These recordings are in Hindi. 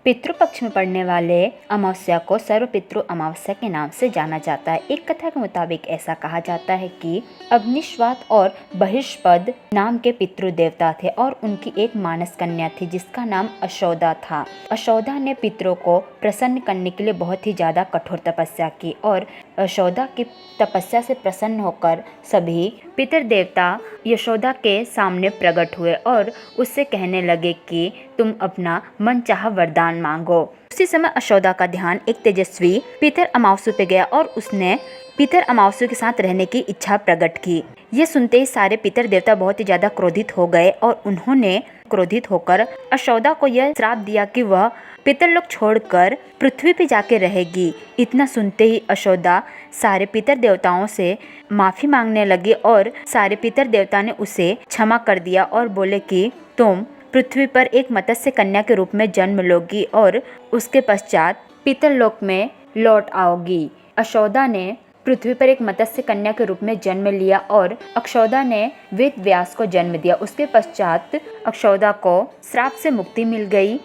पितृपक्ष में पड़ने वाले अमावस्या को सर्वपितृ अमावस्या के नाम से जाना जाता है। एक कथा के मुताबिक ऐसा कहा जाता है कि अग्निश्वात और बहिष्पद नाम के पितृ देवता थे और उनकी एक मानस कन्या थी जिसका नाम अशोदा था। अशोदा ने पितरों को प्रसन्न करने के लिए बहुत ही ज्यादा कठोर तपस्या की और अशोदा की तपस्या से प्रसन्न होकर सभी पितर देवता यशोदा के सामने प्रकट हुए और उससे कहने लगे कि तुम अपना मनचाहा वरदान मांगो। उसी समय अशोदा का ध्यान एक तेजस्वी पितर अमावस्या पे गया और उसने पितर अमावस्या के साथ रहने की इच्छा प्रकट की। ये सुनते ही सारे पितर देवता बहुत ही ज्यादा क्रोधित हो गए और उन्होंने क्रोधित होकर अशोदा को यह श्राप दिया कि वह पितरलोक छोड़कर पृथ्वी पे जाके रहेगी। इतना सुनते ही अशोदा सारे पितर देवताओं से माफी मांगने लगी और सारे पितर देवता ने उसे क्षमा कर दिया और बोले कि तुम पृथ्वी पर एक मत्स्य कन्या के रूप में जन्म लोगी और उसके पश्चात पितरलोक में लौट आओगी। अशोदा ने पृथ्वी पर एक मत्स्य कन्या के रूप में जन्म लिया और अक्षौदा ने वेद व्यास को जन्म दिया। उसके पश्चात अक्षौदा को श्राप से मुक्ति मिल गई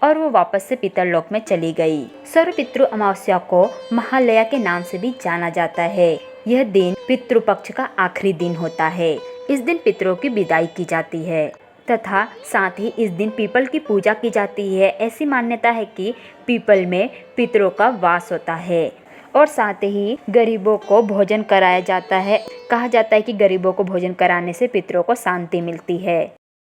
और वो वापस से पितरलोक में चली गई। सर्वपितृ अमावस्या को महालया के नाम से भी जाना जाता है। यह दिन पितृपक्ष का आखिरी दिन होता है। इस दिन पितरों की विदाई की जाती है तथा साथ ही इस दिन पीपल की पूजा की जाती है। ऐसी मान्यता है कि पीपल में पितरों का वास होता है और साथ ही गरीबों को भोजन कराया जाता है। कहा जाता है कि गरीबों को भोजन कराने से पितरों को शांति मिलती है।